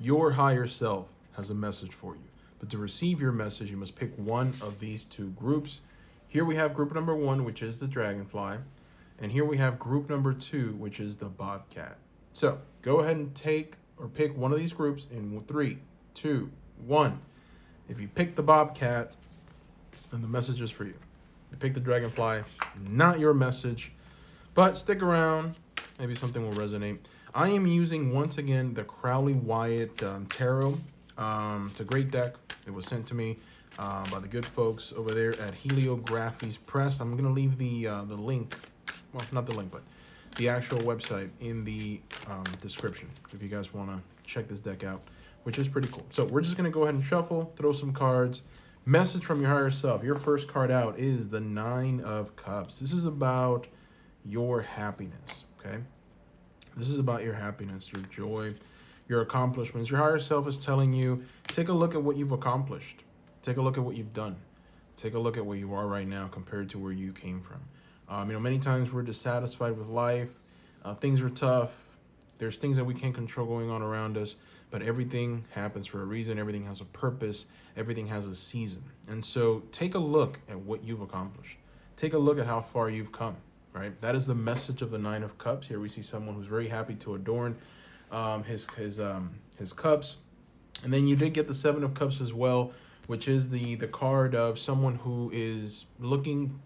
Your higher self has a message for you. But to receive your message, you must pick one of these two groups. Here we have group number one, which is the dragonfly. And here we have group number two, which is the bobcat. So go ahead and take or pick one of these groups in three, two, one. If you pick the bobcat, then the message is for you. If you pick the dragonfly, not your message. But stick around, maybe something will resonate. I am using, once again, the Crowley Wyatt Tarot. It's a great deck. It was sent to me by the good folks over there at Heliographies Press. I'm going to leave the link, well, not the link, but the actual website in the description if you guys want to check this deck out, which is pretty cool. So we're just going to go ahead and shuffle, throw some cards. Message from your higher self. Your first card out is the Nine of Cups. This is about your happiness, okay? This is about your happiness, your joy, your accomplishments. Your higher self is telling you, take a look at what you've accomplished. Take a look at what you've done. Take a look at where you are right now compared to where you came from. Many times we're dissatisfied with life. Things are tough. There's things that we can't control going on around us, but everything happens for a reason. Everything has a purpose. Everything has a season. And so take a look at what you've accomplished. Take a look at how far you've come, right? That is the message of the Nine of Cups. Here we see someone who's very happy to adorn his cups. And then you did get the Seven of Cups as well, which is the card of someone who is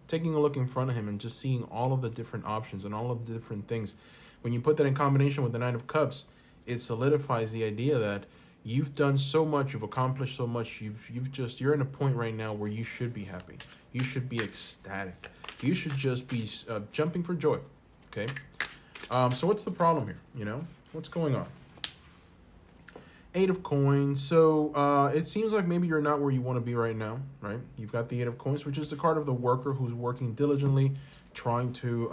taking a look in front of him and just seeing all of the different options and all of the different things. When you put that in combination with the Nine of Cups, it solidifies the idea that you've done so much, you've accomplished so much, you're in a point right now where you should be happy. You should be ecstatic. You should just be jumping for joy, okay? So what's the problem here, What's going on? Eight of Coins. So it seems like maybe you're not where you want to be right now, right? You've got the Eight of Coins, which is the card of the worker who's working diligently, trying to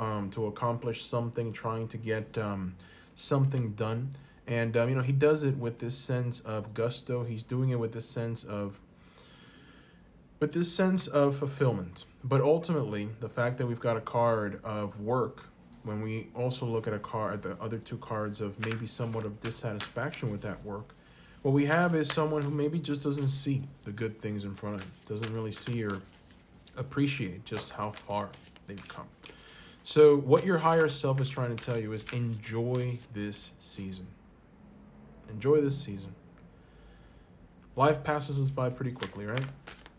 accomplish something, trying to get something done. And he does it with this sense of gusto. He's doing it with this sense of fulfillment. But ultimately, the fact that we've got a card of work, when we also look at the other two cards of maybe somewhat of dissatisfaction with that work, what we have is someone who maybe just doesn't see the good things in front of him, doesn't really see or appreciate just how far they've come. So what your higher self is trying to tell you is enjoy this season. Enjoy this season. Life passes us by pretty quickly, right?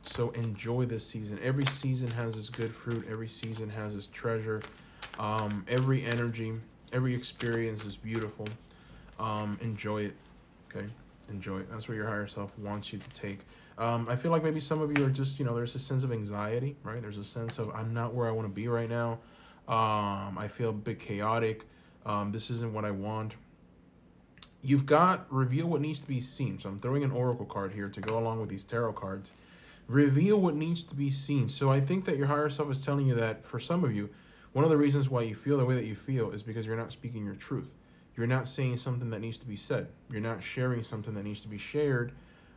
So enjoy this season. Every season has its good fruit. Every season has its treasure. Every energy, every experience is beautiful. Enjoy it, okay? Enjoy it. That's where your higher self wants you to take. I feel like maybe some of you are just, there's a sense of anxiety, right? There's a sense of, I'm not where I want to be right now. I feel a bit chaotic. This isn't what I want. You've got reveal what needs to be seen. So I'm throwing an oracle card here to go along with these tarot cards. Reveal what needs to be seen. So I think that your higher self is telling you that for some of you, one of the reasons why you feel the way that you feel is because you're not speaking your truth. You're not saying something that needs to be said. You're not sharing something that needs to be shared.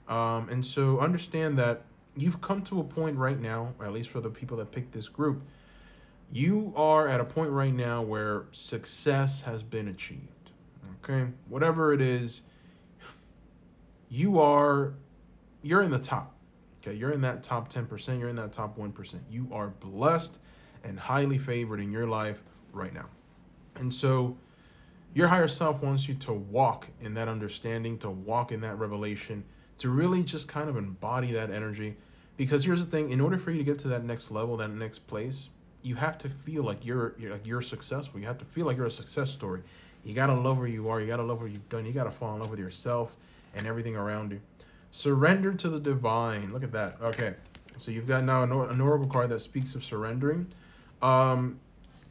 And so understand that you've come to a point right now, or at least for the people that picked this group, you are at a point right now where success has been achieved. Okay? Whatever it is, you're in the top. Okay? You're in that top 10%. You're in that top 1%. You are blessed and highly favored in your life right now. And so your higher self wants you to walk in that understanding, to walk in that revelation, to really just kind of embody that energy. Because here's the thing, in order for you to get to that next level, that next place, you have to feel like you're successful. You have to feel like you're a success story. You got to love where you are. You got to love what you've done. You got to fall in love with yourself and everything around you. Surrender to the divine. Look at that. Okay. So you've got now an oracle card that speaks of surrendering,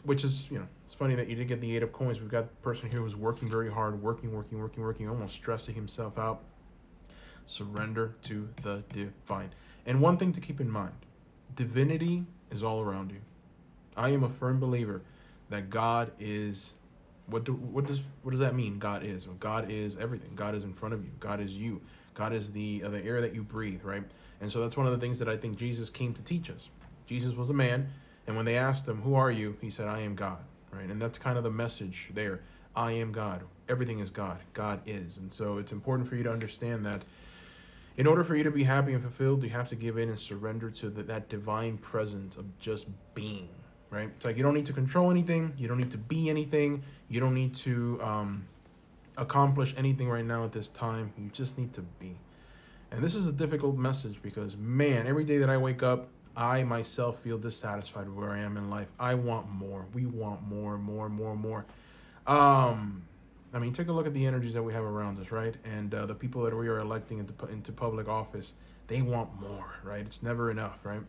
which is, it's funny that you did get the Eight of Coins. We've got a person here who's working very hard, working, almost stressing himself out. Surrender to the divine. And one thing to keep in mind, divinity is all around you. I am a firm believer that God is, what does that mean? God is. Well, God is everything. God is in front of you. God is you. God is the air that you breathe, right? And so that's one of the things that I think Jesus came to teach us. Jesus was a man, and when they asked him, who are you? He said, I am God, right? And that's kind of the message there. I am God. everything is God. God is. And so it's important for you to understand that in order for you to be happy and fulfilled, you have to give in and surrender to that divine presence of just being, right? It's like you don't need to control anything. You don't need to be anything. You don't need to accomplish anything right now at this time. You just need to be. And this is a difficult message because, man, every day that I wake up, I myself feel dissatisfied with where I am in life. I want more. We want more, more, more, more. I mean, take a look at the energies that we have around us, right? And the people that we are electing into public office, they want more, right? It's never enough, right?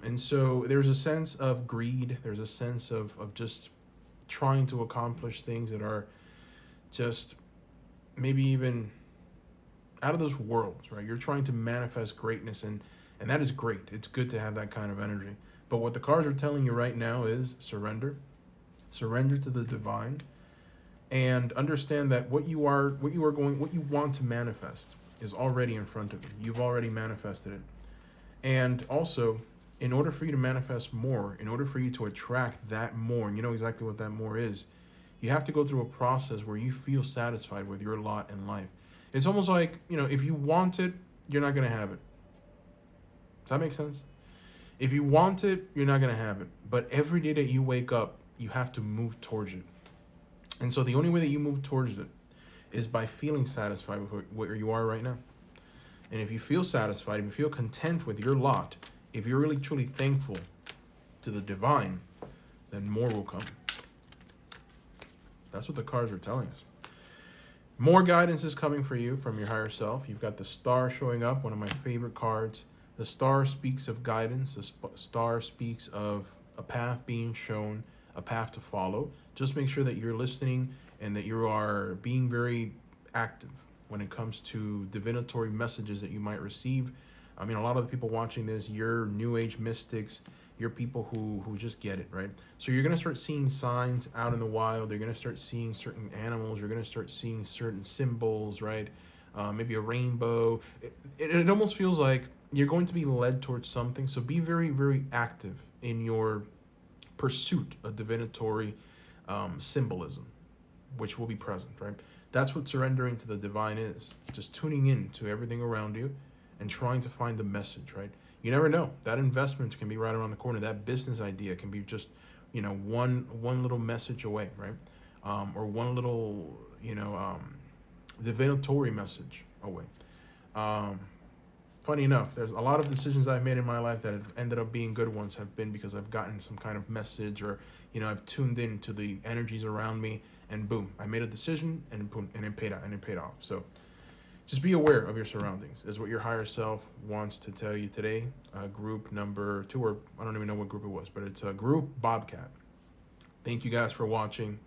And so there's a sense of greed. There's a sense of just trying to accomplish things that are just maybe even out of this world, right? You're trying to manifest greatness, and that is great. It's good to have that kind of energy. But what the cards are telling you right now is surrender. Surrender to the divine, and understand that what you want to manifest is already in front of you. You've already manifested it. And also, in order for you to manifest more, in order for you to attract that more, and you know exactly what that more is, you have to go through a process where you feel satisfied with your lot in life. It's almost like, if you want it, you're not going to have it. Does that make sense? If you want it, you're not going to have it. But every day that you wake up, you have to move towards it. And so the only way that you move towards it is by feeling satisfied with where you are right now. And if you feel satisfied, if you feel content with your lot, if you're really truly thankful to the divine, then more will come. That's what the cards are telling us. More guidance is coming for you from your higher self. You've got the star showing up, one of my favorite cards. The star speaks of guidance. The star speaks of a path being shown, a path to follow. Just make sure that you're listening and that you are being very active when it comes to divinatory messages that you might receive. I mean, a lot of the people watching this, you're New Age mystics, you're people who just get it, right? So you're going to start seeing signs out in the wild. You're going to start seeing certain animals. You're going to start seeing certain symbols, right? Maybe a rainbow. It almost feels like you're going to be led towards something. So be very, very active in your pursuit of divinatory symbolism, which will be present, right? That's what surrendering to the divine is. Just tuning in to everything around you and trying to find the message, right? You never know. That investment can be right around the corner. That business idea can be just, one little message away, right? Or one little, divinatory message away. Funny enough, there's a lot of decisions I've made in my life that have ended up being good ones have been because I've gotten some kind of message, or I've tuned in to the energies around me, and boom, I made a decision, and boom, and it paid off. So just be aware of your surroundings is what your higher self wants to tell you today. Group number 2, or I don't even know what group it was, but it's a group Bobcat. Thank you guys for watching.